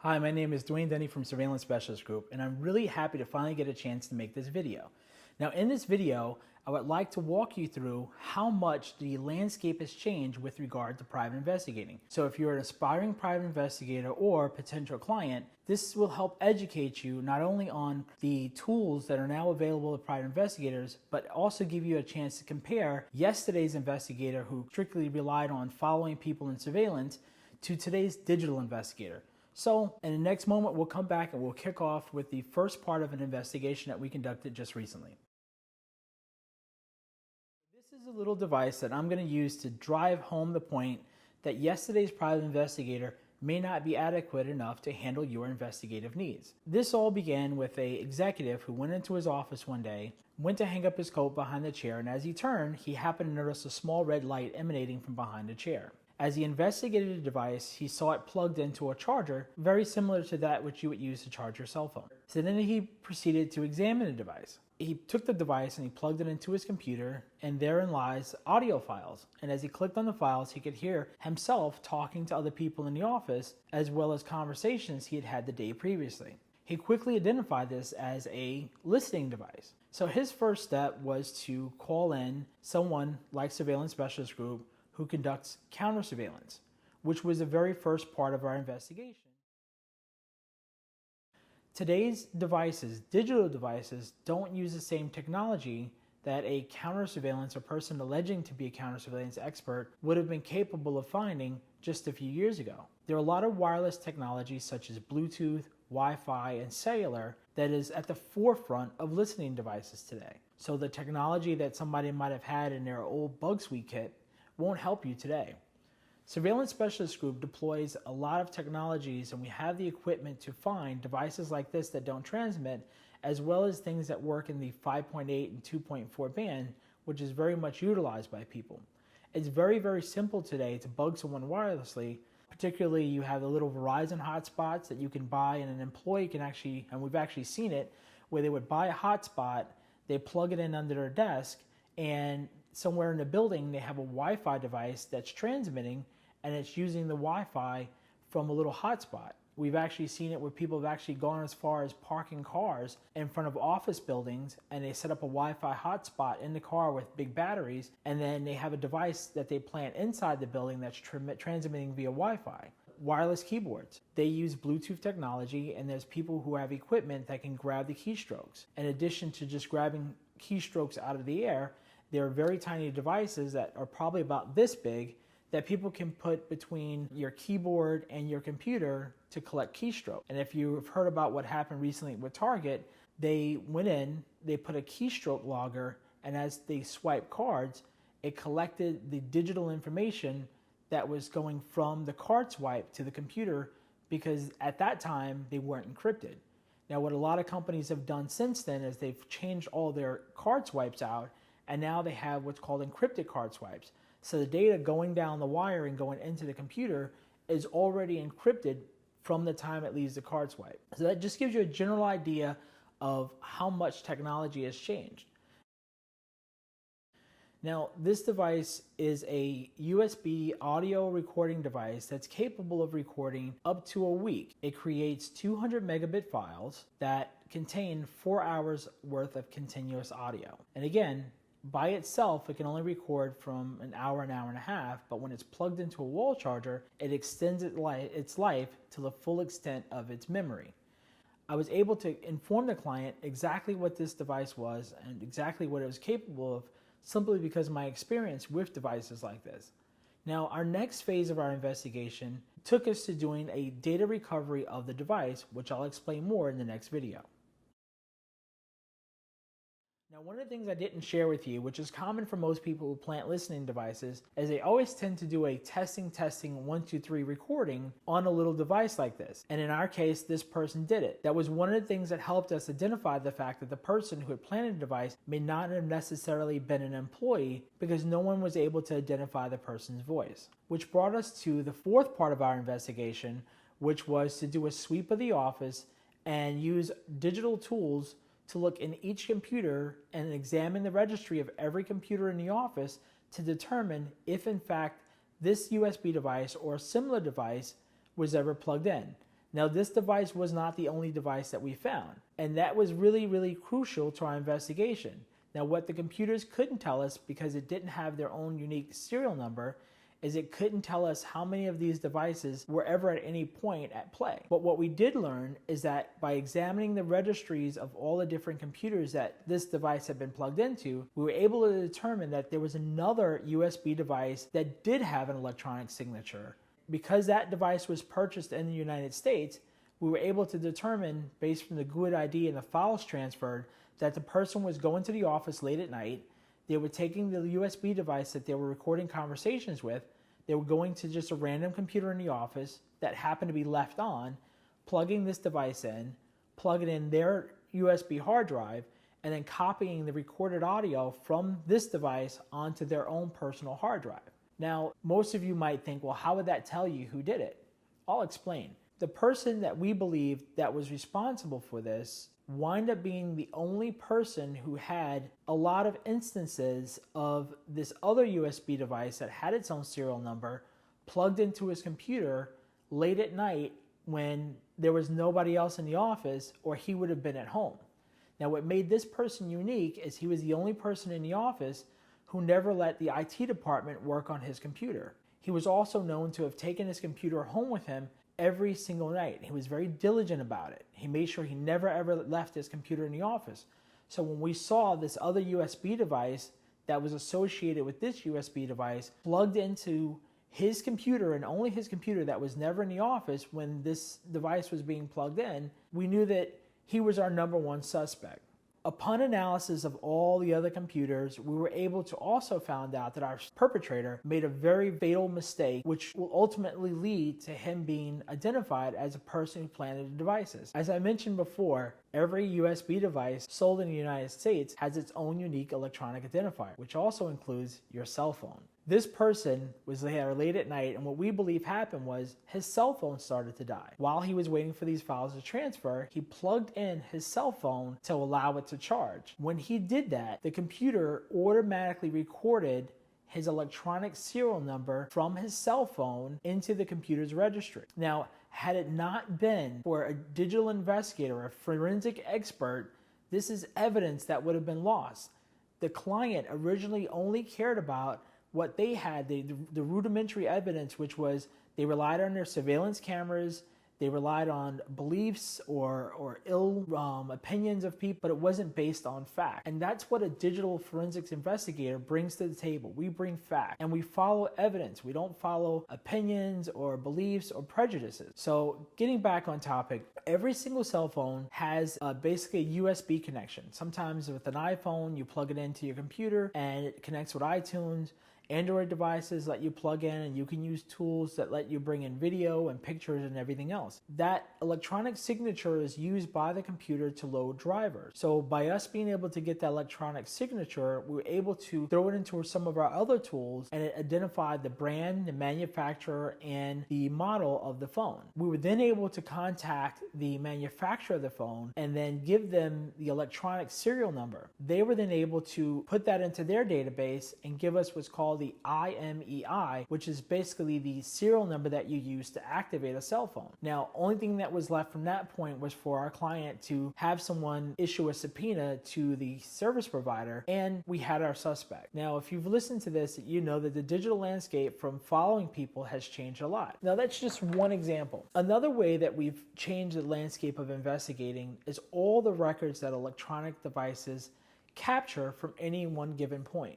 Hi, my name is Dwayne Denny from Surveillance Specialist Group, and I'm really happy to finally get a chance to make this video. Now, in this video, I would like to walk you through how much the landscape has changed with regard to private investigating. So if you're an aspiring private investigator or potential client, this will help educate you not only on the tools that are now available to private investigators, but also give you a chance to compare yesterday's investigator who strictly relied on following people in surveillance to today's digital investigator. So in the next moment, we'll come back and we'll kick off with the first part of an investigation that we conducted just recently. This is a little device that I'm going to use to drive home the point that yesterday's private investigator may not be adequate enough to handle your investigative needs. This all began with an executive who went into his office one day, went to hang up his coat behind the chair, and as he turned, he happened to notice a small red light emanating from behind the chair. As he investigated the device, he saw it plugged into a charger very similar to that which you would use to charge your cell phone. So then he proceeded to examine the device. He took the device and he plugged it into his computer, and therein lies audio files. And as he clicked on the files, he could hear himself talking to other people in the office, as well as conversations he had had the day previously. He quickly identified this as a listening device. So his first step was to call in someone like Surveillance Specialist Group who conducts counter surveillance, which was the very first part of our investigation. Today's devices, digital devices, don't use the same technology that a counter surveillance or person alleging to be a counter surveillance expert would have been capable of finding just a few years ago. There are a lot of wireless technologies such as Bluetooth, Wi-Fi, and cellular that is at the forefront of listening devices today. So the technology that somebody might have had in their old Bug Suite kit won't help you today. Surveillance Specialist Group deploys a lot of technologies, and we have the equipment to find devices like this that don't transmit, as well as things that work in the 5.8 and 2.4 band, which is very much utilized by people. It's very, very simple today to bug someone wirelessly. Particularly, you have the little Verizon hotspots that you can buy, and an employee can actually, and we've actually seen it, where they would buy a hotspot, they plug it in under their desk, and somewhere in the building they have a Wi-Fi device that's transmitting, and it's using the Wi-Fi from a little hotspot. We've actually seen it where people have actually gone as far as parking cars in front of office buildings, and they set up a Wi-Fi hotspot in the car with big batteries, and then they have a device that they plant inside the building that's transmitting via Wi-Fi. Wireless keyboards. They use Bluetooth technology, and there's people who have equipment that can grab the keystrokes. In addition to just grabbing keystrokes out of the air, there are very tiny devices that are probably about this big that people can put between your keyboard and your computer to collect keystrokes. And if you've heard about what happened recently with Target, they went in, they put a keystroke logger, and as they swiped cards, it collected the digital information that was going from the card swipe to the computer, because at that time they weren't encrypted. Now, what a lot of companies have done since then is they've changed all their card swipes out, and now they have what's called encrypted card swipes. So the data going down the wire and going into the computer is already encrypted from the time it leaves the card swipe. So that just gives you a general idea of how much technology has changed. Now, this device is a USB audio recording device that's capable of recording up to a week. It creates 200 megabit files that contain 4 hours worth of continuous audio. And again, by itself, it can only record from an hour and a half, but when it's plugged into a wall charger, it extends its life to the full extent of its memory. I was able to inform the client exactly what this device was and exactly what it was capable of, simply because of my experience with devices like this. Now, our next phase of our investigation took us to doing a data recovery of the device, which I'll explain more in the next video. Now, one of the things I didn't share with you, which is common for most people who plant listening devices, is they always tend to do a testing 1, 2, 3 recording on a little device like this. And in our case, this person did it. That was one of the things that helped us identify the fact that the person who had planted the device may not have necessarily been an employee, because no one was able to identify the person's voice. Which brought us to the fourth part of our investigation, which was to do a sweep of the office and use digital tools to look in each computer and examine the registry of every computer in the office to determine if in fact this USB device or a similar device was ever plugged in. Now, this device was not the only device that we found, and that was really, really crucial to our investigation. Now, what the computers couldn't tell us, because it didn't have their own unique serial number, is it couldn't tell us how many of these devices were ever at any point at play. But what we did learn is that by examining the registries of all the different computers that this device had been plugged into, we were able to determine that there was another USB device that did have an electronic signature. Because that device was purchased in the United States, we were able to determine, based from the GUID ID and the files transferred, that the person was going to the office late at night. They were taking the USB device that they were recording conversations with. They were going to just a random computer in the office that happened to be left on, plugging this device in, plugging in their USB hard drive, and then copying the recorded audio from this device onto their own personal hard drive. Now, most of you might think, well, how would that tell you who did it? I'll explain. The person that we believe that was responsible for this wind up being the only person who had a lot of instances of this other USB device that had its own serial number plugged into his computer late at night when there was nobody else in the office, or he would have been at home. Now, what made this person unique is he was the only person in the office who never let the IT department work on his computer. He was also known to have taken his computer home with him every single night. He was very diligent about it. He made sure he never ever left his computer in the office. So when we saw this other USB device that was associated with this USB device plugged into his computer, and only his computer, that was never in the office when this device was being plugged in, we knew that he was our number one suspect. Upon analysis of all the other computers, we were able to also find out that our perpetrator made a very fatal mistake, which will ultimately lead to him being identified as a person who planted the devices. As I mentioned before, every USB device sold in the United States has its own unique electronic identifier, which also includes your cell phone. This person was there late at night, and what we believe happened was his cell phone started to die. While he was waiting for these files to transfer, he plugged in his cell phone to allow it to charge. When he did that, the computer automatically recorded his electronic serial number from his cell phone into the computer's registry. Now, had it not been for a digital investigator, a forensic expert, this is evidence that would have been lost. The client originally only cared about what they had, the rudimentary evidence, which was they relied on their surveillance cameras, they relied on beliefs or ill opinions of people, but it wasn't based on fact. And that's what a digital forensics investigator brings to the table. We bring fact, and we follow evidence. We don't follow opinions or beliefs or prejudices. So getting back on topic, every single cell phone has basically a USB connection. Sometimes with an iPhone, you plug it into your computer and it connects with iTunes. Android devices let you plug in, and you can use tools that let you bring in video and pictures and everything else. That electronic signature is used by the computer to load drivers. So by us being able to get that electronic signature, we were able to throw it into some of our other tools, and it identified the brand, the manufacturer, and the model of the phone. We were then able to contact the manufacturer of the phone and then give them the electronic serial number. They were then able to put that into their database and give us what's called the IMEI, which is basically the serial number that you use to activate a cell phone. Now, only thing that was left from that point was for our client to have someone issue a subpoena to the service provider, and we had our suspect. Now, if you've listened to this, you know that the digital landscape from following people has changed a lot. Now, that's just one example. Another way that we've changed the landscape of investigating is all the records that electronic devices capture from any one given point.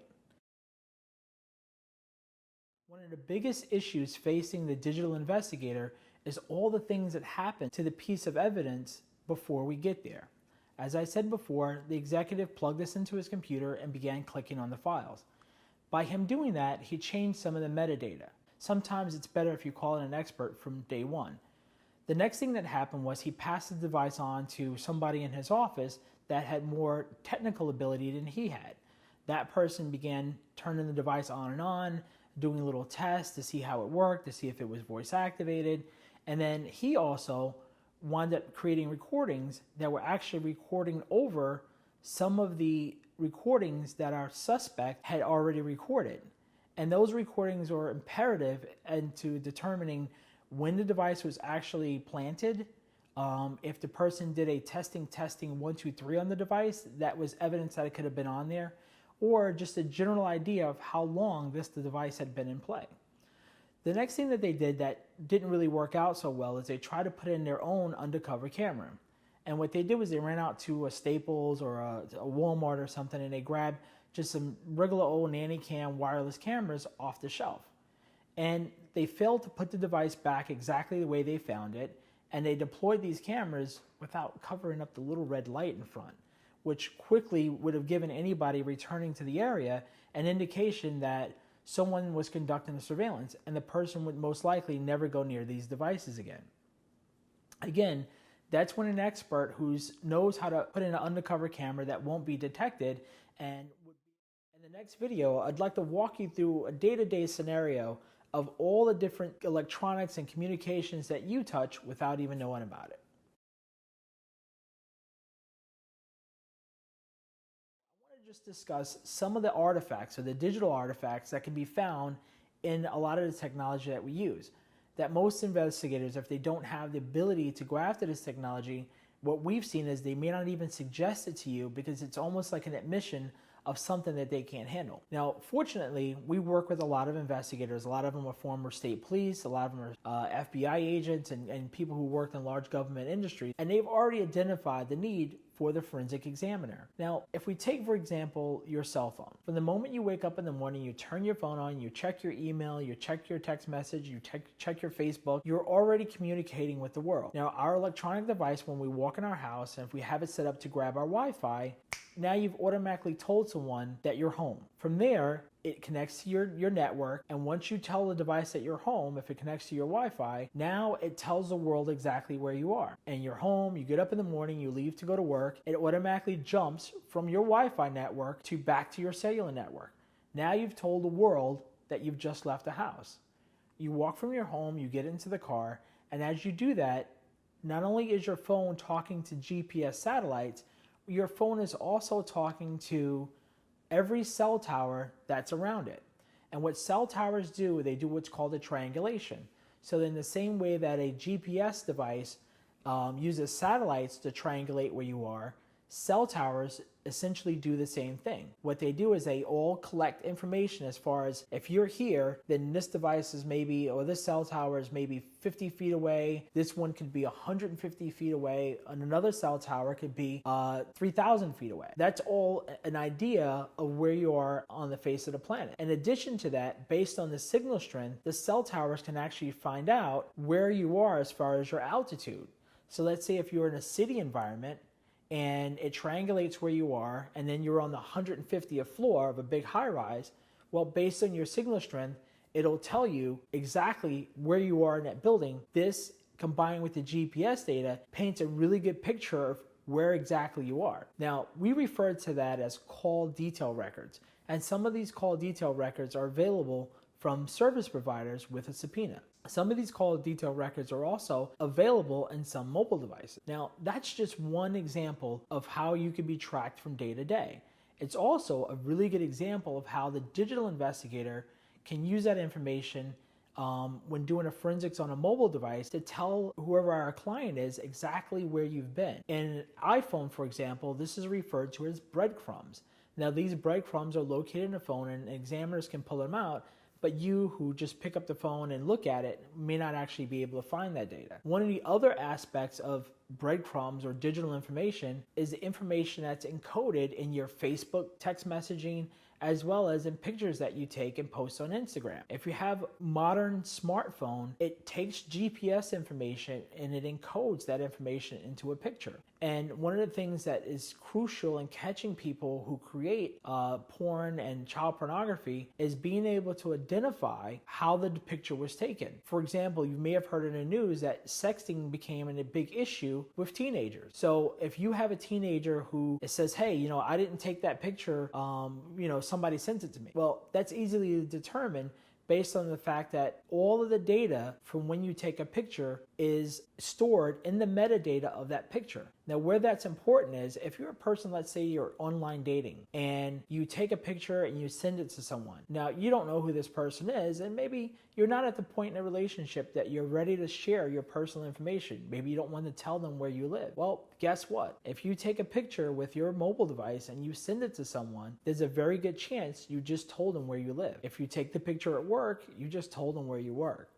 One of the biggest issues facing the digital investigator is all the things that happen to the piece of evidence before we get there. As I said before, the executive plugged this into his computer and began clicking on the files. By him doing that, he changed some of the metadata. Sometimes it's better if you call in an expert from day one. The next thing that happened was he passed the device on to somebody in his office that had more technical ability than he had. That person began turning the device on, doing a little test to see how it worked, to see if it was voice activated. And then he also wound up creating recordings that were actually recording over some of the recordings that our suspect had already recorded. And those recordings were imperative into determining when the device was actually planted. If the person did a testing 1, 2, 3 on the device, that was evidence that it could have been on there, or just a general idea of how long the device had been in play. The next thing that they did that didn't really work out so well is they tried to put in their own undercover camera. And what they did was they ran out to a Staples or a Walmart or something, and they grabbed just some regular old nanny cam wireless cameras off the shelf. And they failed to put the device back exactly the way they found it, and they deployed these cameras without covering up the little red light in front, which quickly would have given anybody returning to the area an indication that someone was conducting the surveillance, and the person would most likely never go near these devices again. Again, that's when an expert who knows how to put in an undercover camera that won't be detected. And in the next video, I'd like to walk you through a day-to-day scenario of all the different electronics and communications that you touch without even knowing about it. I want to just discuss some of the artifacts or the digital artifacts that can be found in a lot of the technology that we use. That most investigators, if they don't have the ability to go after this technology, what we've seen is they may not even suggest it to you because it's almost like an admission of something that they can't handle. Now, fortunately, we work with a lot of investigators. A lot of them are former state police, a lot of them are FBI agents and people who worked in large government industries, and they've already identified the need for the forensic examiner. Now, if we take, for example, your cell phone. From the moment you wake up in the morning, you turn your phone on, you check your email, you check your text message, you check your Facebook, you're already communicating with the world. Now, our electronic device, when we walk in our house, and if we have it set up to grab our Wi-Fi, now you've automatically told someone that you're home. From there, it connects to your network, and once you tell the device that you're home, if it connects to your Wi-Fi, now it tells the world exactly where you are. And you're home, you get up in the morning, you leave to go to work, it automatically jumps from your Wi-Fi network to back to your cellular network. Now you've told the world that you've just left the house. You walk from your home, you get into the car, and as you do that, not only is your phone talking to GPS satellites, your phone is also talking to every cell tower that's around it. And what cell towers do, they do what's called a triangulation. So in the same way that a GPS device uses satellites to triangulate where you are, cell towers essentially do the same thing. What they do is they all collect information as far as if you're here, then this device is maybe, or this cell tower is maybe 50 feet away. This one could be 150 feet away, and another cell tower could be 3,000 feet away. That's all an idea of where you are on the face of the planet. In addition to that, based on the signal strength, the cell towers can actually find out where you are as far as your altitude. So let's say if you're in a city environment, and it triangulates where you are, and then you're on the 150th floor of a big high-rise, well, based on your signal strength, it'll tell you exactly where you are in that building. This, combined with the GPS data, paints a really good picture of where exactly you are. Now, we refer to that as call detail records, and some of these call detail records are available from service providers with a subpoena. Some of these call detail records are also available in some mobile devices. Now, that's just one example of how you can be tracked from day to day. It's also a really good example of how the digital investigator can use that information when doing a forensics on a mobile device to tell whoever our client is exactly where you've been. In an iPhone, for example, this is referred to as breadcrumbs. Now, these breadcrumbs are located in the phone, and examiners can pull them out, but you who just pick up the phone and look at it may not actually be able to find that data. One of the other aspects of breadcrumbs or digital information is the information that's encoded in your Facebook text messaging, as well as in pictures that you take and post on Instagram. If you have a modern smartphone, it takes GPS information and it encodes that information into a picture. And one of the things that is crucial in catching people who create porn and child pornography is being able to identify how the picture was taken. For example, you may have heard in the news that sexting became a big issue with teenagers. So if you have a teenager who says, hey, I didn't take that picture, somebody sent it to me. Well, that's easily determined based on the fact that all of the data from when you take a picture is stored in the metadata of that picture. Now, where that's important is if you're a person, let's say you're online dating and you take a picture and you send it to someone. Now, you don't know who this person is, and maybe you're not at the point in a relationship that you're ready to share your personal information. Maybe you don't want to tell them where you live. Well, guess what? If you take a picture with your mobile device and you send it to someone, there's a very good chance you just told them where you live. If you take the picture at work, you just told them where you work.